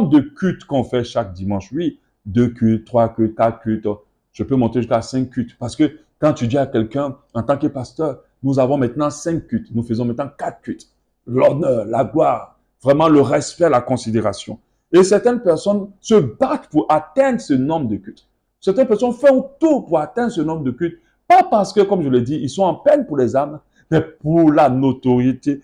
de cultes qu'on fait chaque dimanche. Oui, 2 cultes, 3 cultes, 4 cultes. Je peux monter jusqu'à 5 cultes. Parce que quand tu dis à quelqu'un, en tant que pasteur, nous avons maintenant 5 cultes. Nous faisons maintenant 4 cultes. L'honneur, la gloire, vraiment le respect, la considération. Et certaines personnes se battent pour atteindre ce nombre de cultes. Certaines personnes font tout pour atteindre ce nombre de cultes. Pas parce que, comme je l'ai dit, ils sont en peine pour les âmes, mais pour la notoriété.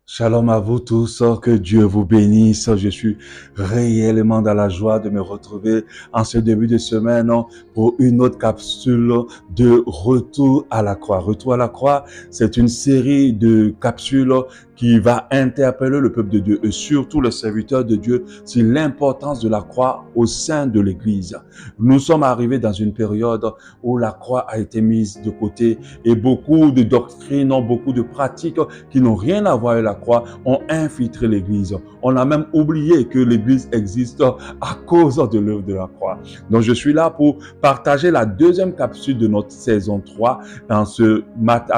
Shalom à vous tous, que Dieu vous bénisse. Je suis réellement dans la joie de me retrouver en ce début de semaine pour une autre capsule de Retour à la croix. Retour à la croix, c'est une série de capsules qui va interpeller le peuple de Dieu et surtout les serviteurs de Dieu sur l'importance de la croix au sein de l'Église. Nous sommes arrivés dans une période où la croix a été mise de côté et beaucoup de doctrines, beaucoup de pratiques qui n'ont rien à voir avec la croix ont infiltré l'Église. On a même oublié que l'Église existe à cause de l'œuvre de la croix. Donc je suis là pour partager la deuxième capsule de notre saison 3 à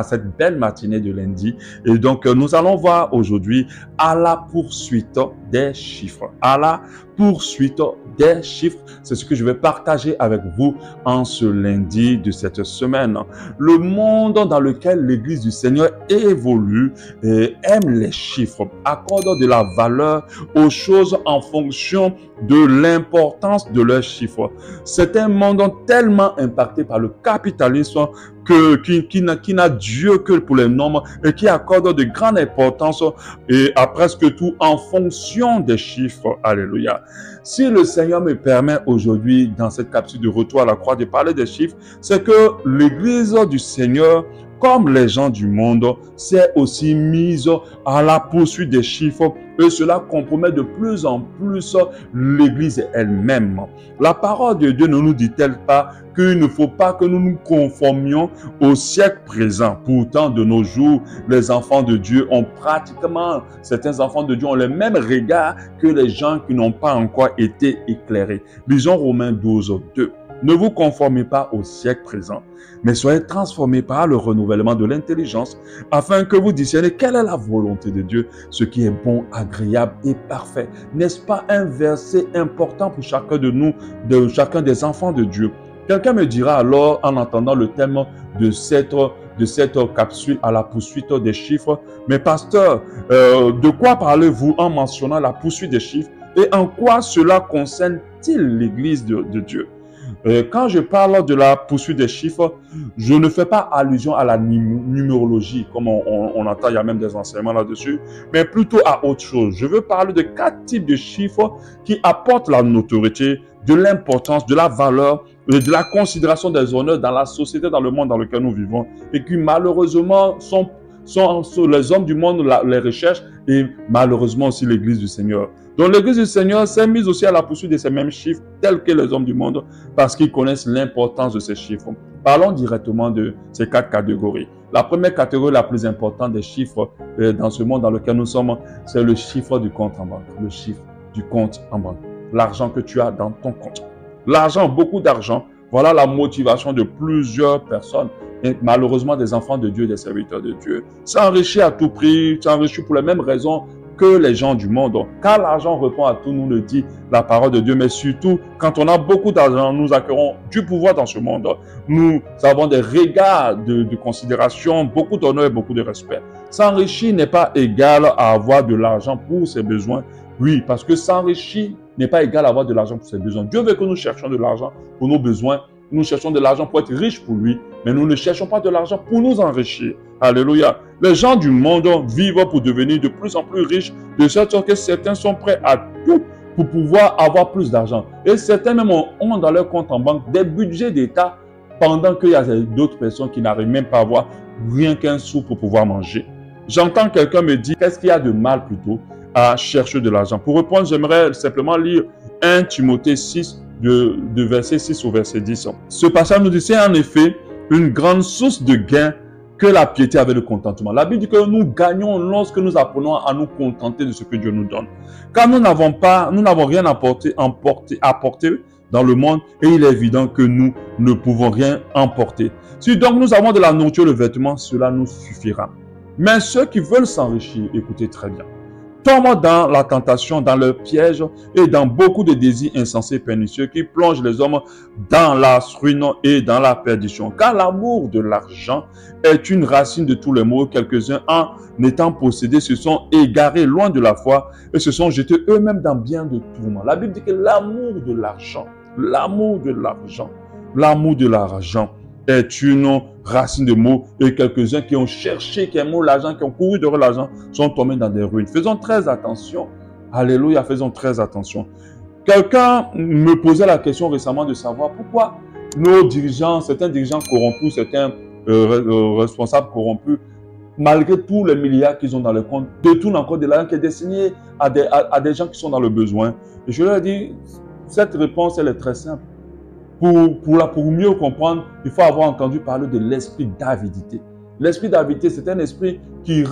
cette belle matinée de lundi. Et donc nous allons voir aujourd'hui à la poursuite des chiffres. À la poursuite des chiffres, c'est ce que je vais partager avec vous en ce lundi de cette semaine. Le monde dans lequel l'Église du Seigneur évolue et aime les chiffres, accorde de la valeur aux choses en fonction de l'importance de leurs chiffres. C'est un monde tellement impacté par le capitalisme qui n'a Dieu que pour les nombres et qui accorde de grande importance et à presque tout en fonction des chiffres. Alléluia. Si le Seigneur me permet aujourd'hui, dans cette capsule de Retour à la croix, de parler des chiffres, c'est que l'Église du Seigneur, comme les gens du monde, s'est aussi mise à la poursuite des chiffres et cela compromet de plus en plus l'Église elle-même. La parole de Dieu ne nous dit-elle pas qu'il ne faut pas que nous nous conformions au siècle présent? Pourtant, de nos jours, les enfants de Dieu ont pratiquement, certains enfants de Dieu ont les mêmes regards que les gens qui n'ont pas encore été éclairés. Lisons Romains 12, 2. Ne vous conformez pas au siècle présent, mais soyez transformés par le renouvellement de l'intelligence, afin que vous discerniez quelle est la volonté de Dieu, ce qui est bon, agréable et parfait. N'est-ce pas un verset important pour chacun de nous, de chacun des enfants de Dieu? Quelqu'un me dira alors, en entendant le thème de cette capsule à la poursuite des chiffres, mais pasteur, de quoi parlez-vous en mentionnant la poursuite des chiffres et en quoi cela concerne-t-il l'Église de Dieu? Quand je parle de la poursuite des chiffres, je ne fais pas allusion à la numérologie, comme on entend, il y a même des enseignements là-dessus, mais plutôt à autre chose. Je veux parler de 4 types de chiffres qui apportent la notoriété, de l'importance, de la valeur, de la considération des honneurs dans la société, dans le monde dans lequel nous vivons, et qui malheureusement sont les hommes du monde les recherchent et malheureusement aussi l'Église du Seigneur. Donc l'Église du Seigneur s'est mise aussi à la poursuite de ces mêmes chiffres tels que les hommes du monde parce qu'ils connaissent l'importance de ces chiffres. Parlons directement de ces 4 catégories. La première catégorie la plus importante des chiffres dans ce monde dans lequel nous sommes, c'est le chiffre du compte en banque. Le chiffre du compte en banque. L'argent que tu as dans ton compte. L'argent, beaucoup d'argent. Voilà la motivation de plusieurs personnes. Et malheureusement, des enfants de Dieu, des serviteurs de Dieu, s'enrichir à tout prix, s'enrichir pour les mêmes raisons que les gens du monde. Car l'argent répond à tout, nous le dit la parole de Dieu. Mais surtout, quand on a beaucoup d'argent, nous acquérons du pouvoir dans ce monde. Nous avons des regards de considération, beaucoup d'honneur et beaucoup de respect. S'enrichir n'est pas égal à avoir de l'argent pour ses besoins. Oui, parce que s'enrichir n'est pas égal à avoir de l'argent pour ses besoins. Dieu veut que nous cherchions de l'argent pour nos besoins. Nous cherchons de l'argent pour être riches pour lui, mais nous ne cherchons pas de l'argent pour nous enrichir. Alléluia. Les gens du monde vivent pour devenir de plus en plus riches, de sorte que certains sont prêts à tout pour pouvoir avoir plus d'argent. Et certains même ont dans leur compte en banque des budgets d'État pendant qu'il y a d'autres personnes qui n'arrivent même pas à avoir rien qu'un sou pour pouvoir manger. J'entends quelqu'un me dire, qu'est-ce qu'il y a de mal plutôt à chercher de l'argent? Pour répondre, j'aimerais simplement lire 1 Timothée 6, de verset 6 au verset 10. Ce passage nous dit, c'est en effet une grande source de gain que la piété avec le contentement. La Bible dit que nous gagnons lorsque nous apprenons à nous contenter de ce que Dieu nous donne. Car nous n'avons rien apporté dans le monde et il est évident que nous ne pouvons rien emporter. Si donc nous avons de la nourriture, le vêtement, cela nous suffira. Mais ceux qui veulent s'enrichir, écoutez très bien, tombent dans la tentation, dans le piège et dans beaucoup de désirs insensés et pernicieux qui plongent les hommes dans la ruine et dans la perdition. Car l'amour de l'argent est une racine de tous les maux. Quelques-uns, en étant possédés, se sont égarés loin de la foi et se sont jetés eux-mêmes dans bien de tourments. La Bible dit que l'amour de l'argent est une racine de mots et quelques-uns qui ont cherché, qui aiment l'argent, qui ont couru derrière l'argent, sont tombés dans des ruines. Faisons très attention. Alléluia, faisons très attention. Quelqu'un me posait la question récemment de savoir pourquoi nos dirigeants, certains dirigeants corrompus, certains responsables corrompus, malgré tous les milliards qu'ils ont dans le compte, détournent encore de l'argent qui est destiné à des gens qui sont dans le besoin. Et je leur ai dit, cette réponse, elle est très simple. Pour mieux comprendre, il faut avoir entendu parler de l'esprit d'avidité. L'esprit d'avidité, c'est un esprit qui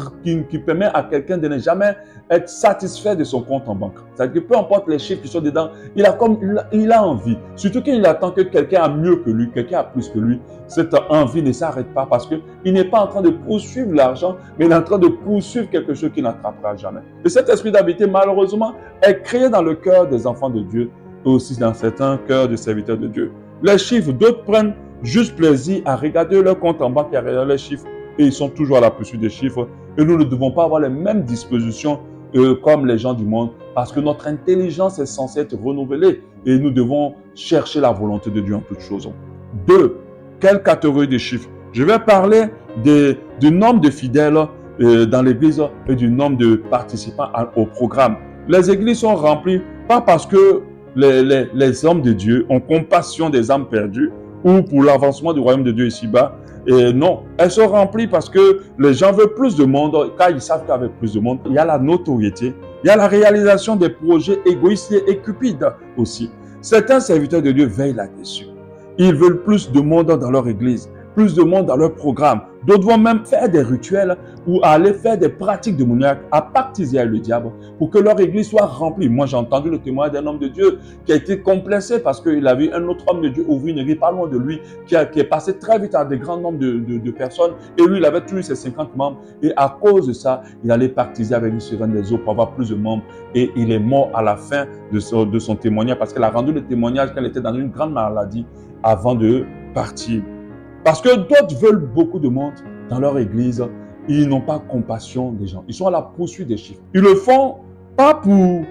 permet à quelqu'un de ne jamais être satisfait de son compte en banque. C'est-à-dire que peu importe les chiffres qui sont dedans, il a envie. Surtout qu'il attend que quelqu'un a mieux que lui, quelqu'un a plus que lui. Cette envie ne s'arrête pas parce qu'il n'est pas en train de poursuivre l'argent, mais il est en train de poursuivre quelque chose qu'il n'attrapera jamais. Et cet esprit d'avidité, malheureusement, est créé dans le cœur des enfants de Dieu, aussi dans certains cœurs de serviteurs de Dieu. Les chiffres, d'autres prennent juste plaisir à regarder leur compte en banque et à regarder les chiffres et ils sont toujours à la poursuite des chiffres. Et nous ne devons pas avoir les mêmes dispositions comme les gens du monde parce que notre intelligence est censée être renouvelée et nous devons chercher la volonté de Dieu en toutes choses. 2. Quelle catégorie de chiffres? Je vais parler du nombre de fidèles dans l'église et du nombre de participants au programme. Les églises sont remplies pas parce que les hommes de Dieu ont compassion des âmes perdues ou pour l'avancement du royaume de Dieu ici-bas. Et non, elles sont remplies parce que les gens veulent plus de monde, car ils savent qu'avec plus de monde, il y a la notoriété, il y a la réalisation des projets égoïstes et cupides aussi. Certains serviteurs de Dieu veillent là-dessus. Ils veulent plus de monde dans leur église, plus de monde dans leur programme. D'autres vont même faire des rituels ou aller faire des pratiques démoniaques à pactiser avec le diable pour que leur église soit remplie. Moi, j'ai entendu le témoignage d'un homme de Dieu qui a été complexé parce qu'il a vu un autre homme de Dieu ouvrir une église pas loin de lui qui est passé très vite à des grands nombres de personnes et lui, il avait toujours ses 50 membres et à cause de ça, il allait pactiser avec une sirène des eaux pour avoir plus de membres et il est mort à la fin de son témoignage parce qu'elle a rendu le témoignage qu'elle était dans une grande maladie avant de partir. Parce que d'autres veulent beaucoup de monde dans leur église, ils n'ont pas compassion des gens. Ils sont à la poursuite des chiffres. Ils le font pas pour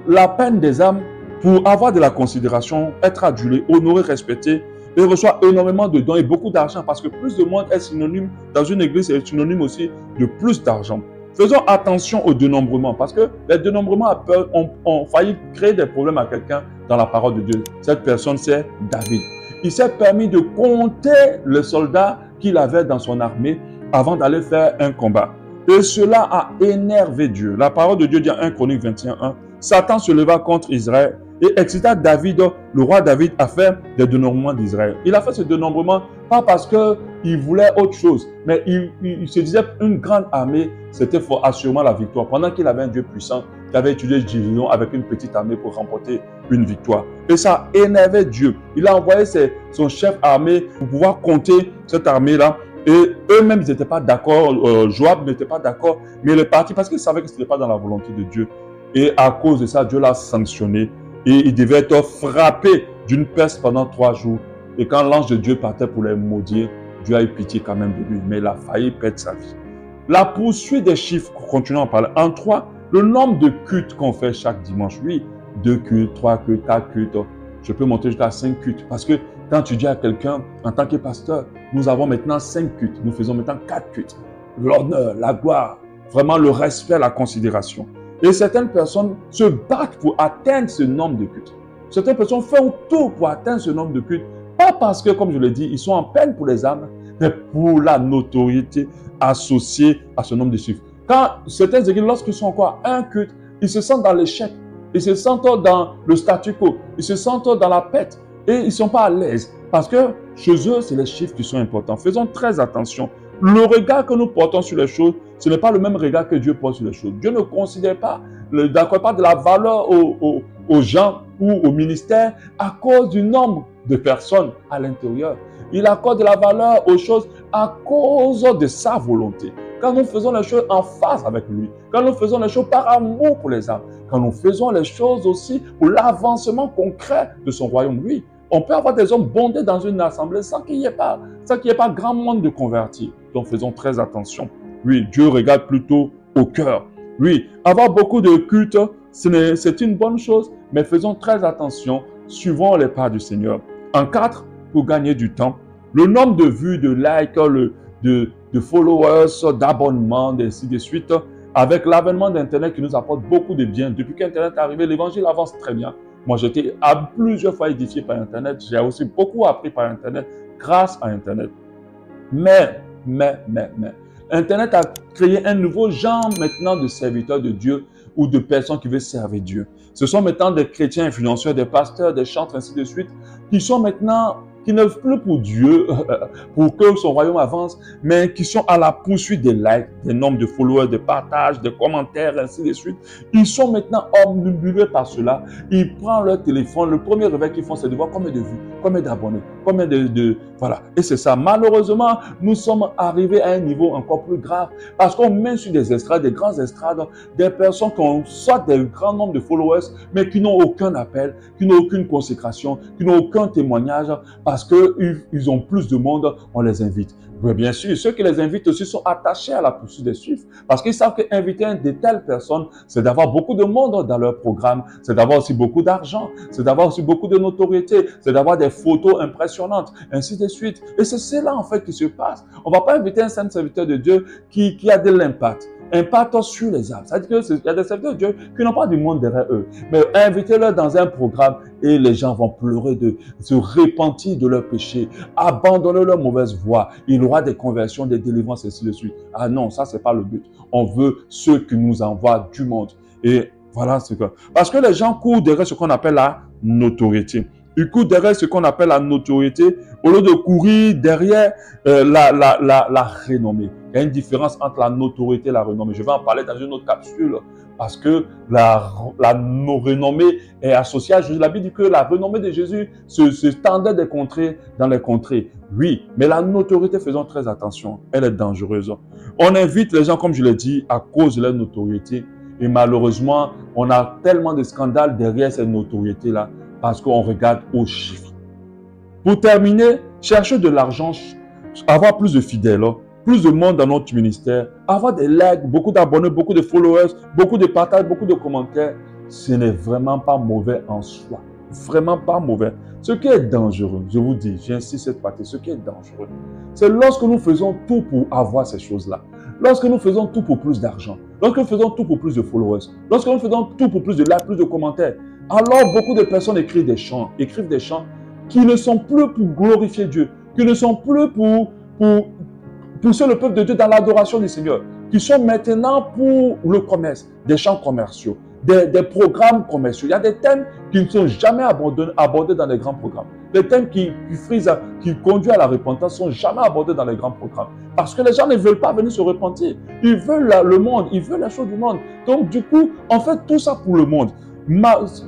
la peine des âmes, pour avoir de la considération, être adulé, honoré, respecté. Ils reçoivent énormément de dons et beaucoup d'argent parce que plus de monde est synonyme, dans une église, est synonyme aussi de plus d'argent. Faisons attention au dénombrement parce que les dénombrements ont failli créer des problèmes à quelqu'un dans la parole de Dieu. Cette personne, c'est David. Il s'est permis de compter les soldats qu'il avait dans son armée avant d'aller faire un combat. Et cela a énervé Dieu. La parole de Dieu dit en 1 Chronique 21:1, Satan se leva contre Israël et excita David, le roi David, à faire des dénombrements d'Israël. Il a fait ce dénombrement pas parce qu'il voulait autre chose, mais il se disait une grande armée, c'était assurément la victoire. Pendant qu'il avait un Dieu puissant qui avait utilisé Gideon avec une petite armée pour remporter une victoire. Et ça énervait Dieu. Il a envoyé son chef armée pour pouvoir compter cette armée-là. Et eux-mêmes, ils n'étaient pas d'accord. Joab n'était pas d'accord. Mais il est parti parce qu'il savait que ce n'était pas dans la volonté de Dieu. Et à cause de ça, Dieu l'a sanctionné. Et il devait être frappé d'une peste pendant 3 jours. Et quand l'ange de Dieu partait pour les maudire, Dieu a eu pitié quand même de lui. Mais il a failli perdre sa vie. La poursuite des chiffres, continuons à parler. En 3, le nombre de cultes qu'on fait chaque dimanche. Oui, 2 cultes, 3 cultes, 4 cultes. Je peux monter jusqu'à 5 cultes. Parce que quand tu dis à quelqu'un, en tant que pasteur, nous avons maintenant 5 cultes. Nous faisons maintenant 4 cultes. L'honneur, la gloire, vraiment le respect, la considération. Et certaines personnes se battent pour atteindre ce nombre de cultes. Certaines personnes font tout pour atteindre ce nombre de cultes. Pas parce que, comme je l'ai dit, ils sont en peine pour les âmes, mais pour la notoriété associée à ce nombre de chiffres. Quand certaines églises, lorsqu'ils sont encore à un culte, ils se sentent dans l'échec. Ils se sentent dans le statu quo. Ils se sentent dans la pète. Et ils ne sont pas à l'aise. Parce que chez eux, c'est les chiffres qui sont importants. Faisons très attention. le regard que nous portons sur les choses, ce n'est pas le même regard que Dieu porte sur les choses. Dieu ne considère pas, n'accorde pas de la valeur aux gens ou au ministère à cause du nombre de personnes à l'intérieur. Il accorde de la valeur aux choses à cause de sa volonté. Quand nous faisons les choses en phase avec lui, quand nous faisons les choses par amour pour les âmes, quand nous faisons les choses aussi pour l'avancement concret de son royaume, oui, on peut avoir des hommes bondés dans une assemblée sans qu'il n'y ait pas grand monde de convertis. Donc faisons très attention. Oui, Dieu regarde plutôt au cœur. Oui, avoir beaucoup de cultes, c'est une bonne chose, mais faisons très attention, suivons les pas du Seigneur. En 4, pour gagner du temps, le nombre de vues, de likes, de followers, d'abonnements, ainsi de suite, avec l'avènement d'Internet qui nous apporte beaucoup de bien. Depuis qu'Internet est arrivé, l'évangile avance très bien. Moi, j'ai été à plusieurs fois édifié par Internet. J'ai aussi beaucoup appris par Internet grâce à Internet. Mais, Internet a créé un nouveau genre maintenant de serviteurs de Dieu ou de personnes qui veulent servir Dieu. Ce sont maintenant des chrétiens influenceurs, des pasteurs, des chantres, ainsi de suite, qui sont maintenant, qui ne vivent plus pour Dieu, pour que son royaume avance, mais qui sont à la poursuite des likes, des nombres de followers, de partages, de commentaires, ainsi de suite. Ils sont maintenant omnibulés par cela. Ils prennent leur téléphone, le premier réveil qu'ils font, c'est de voir combien de vues, combien d'abonnés, combien voilà. Et c'est ça. Malheureusement, nous sommes arrivés à un niveau encore plus grave parce qu'on met sur des estrades, des grands estrades, des personnes qui ont soit des grands nombres de followers, mais qui n'ont aucun appel, qui n'ont aucune consécration, qui n'ont aucun témoignage, parce qu'ils ont plus de monde, on les invite. Mais bien sûr, ceux qui les invitent aussi sont attachés à la poursuite des chiffres, parce qu'ils savent qu'inviter de telles personnes, c'est d'avoir beaucoup de monde dans leur programme, c'est d'avoir aussi beaucoup d'argent, c'est d'avoir aussi beaucoup de notoriété, c'est d'avoir des photos impressionnantes, ainsi de suite. Et c'est cela en fait qui se passe. On ne va pas inviter un saint serviteur de Dieu qui a de l'impact. Impact sur les âmes. C'est-à-dire qu'il y a des serviteurs de Dieu qui n'ont pas du monde derrière eux. Mais invitez-les dans un programme et les gens vont pleurer de se repentir de leurs péchés, abandonner leur mauvaise voie. Il y aura des conversions, des délivrances, et ainsi de suite. Ah non, ça, c'est pas le but. On veut ceux qui nous envoient du monde. Et voilà ce que... Parce que les gens courent derrière ce qu'on appelle la notoriété. Ils courent derrière ce qu'on appelle la notoriété au lieu de courir derrière la renommée. Il y a une différence entre la notoriété et la renommée. Je vais en parler dans une autre capsule parce que la renommée est associée à Jésus. La Bible dit que la renommée de Jésus se tendait des contrées dans les contrées. Oui, mais la notoriété, faisons très attention, elle est dangereuse. On invite les gens, comme je l'ai dit, à cause de leur notoriété. Et malheureusement, on a tellement de scandales derrière cette notoriété-là parce qu'on regarde aux chiffres. Pour terminer, chercher de l'argent, avoir plus de fidèles, plus de monde dans notre ministère, avoir des likes, beaucoup d'abonnés, beaucoup de followers, beaucoup de partages, beaucoup de commentaires, ce n'est vraiment pas mauvais en soi. Vraiment pas mauvais. Ce qui est dangereux, je vous dis, j'insiste cette partie, ce qui est dangereux, c'est lorsque nous faisons tout pour avoir ces choses-là. Lorsque nous faisons tout pour plus d'argent, lorsque nous faisons tout pour plus de followers, lorsque nous faisons tout pour plus de likes, plus de commentaires, alors beaucoup de personnes écrivent des chants qui ne sont plus pour glorifier Dieu, qui ne sont plus pour pousser le peuple de Dieu dans l'adoration du Seigneur, qui sont maintenant pour le commerce, des chants commerciaux, des programmes commerciaux. Il y a des thèmes qui ne sont jamais abordés dans les grands programmes. Les thèmes qui conduisent à la repentance ne sont jamais abordés dans les grands programmes. Parce que les gens ne veulent pas venir se repentir. Ils veulent le monde, ils veulent la chose du monde. Donc du coup, on fait tout ça pour le monde.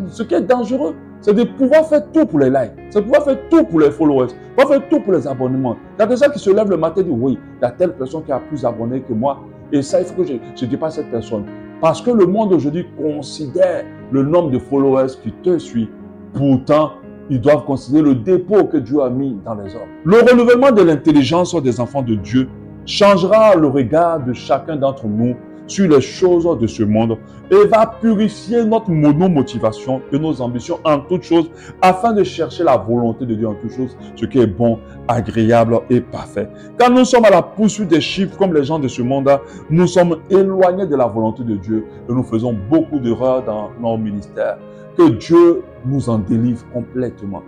Ce qui est dangereux, c'est de pouvoir faire tout pour les likes, c'est de pouvoir faire tout pour les followers, pouvoir faire tout pour les abonnements. Il y a des gens qui se lèvent le matin et disent, oui, il y a telle personne qui a plus d'abonnés que moi, et ça, il faut que je dépasse cette personne. Parce que le monde aujourd'hui considère le nombre de followers qui te suivent. Pourtant, ils doivent considérer le dépôt que Dieu a mis dans les hommes. Le renouvellement de l'intelligence des enfants de Dieu changera le regard de chacun d'entre nous sur les choses de ce monde et va purifier notre monomotivation et nos ambitions en toutes choses afin de chercher la volonté de Dieu en toutes choses, ce qui est bon, agréable et parfait. Quand nous sommes à la poursuite des chiffres comme les gens de ce monde, nous sommes éloignés de la volonté de Dieu et nous faisons beaucoup d'erreurs dans nos ministères. Que Dieu nous en délivre complètement.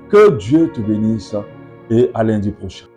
Que Dieu te bénisse et à lundi prochain.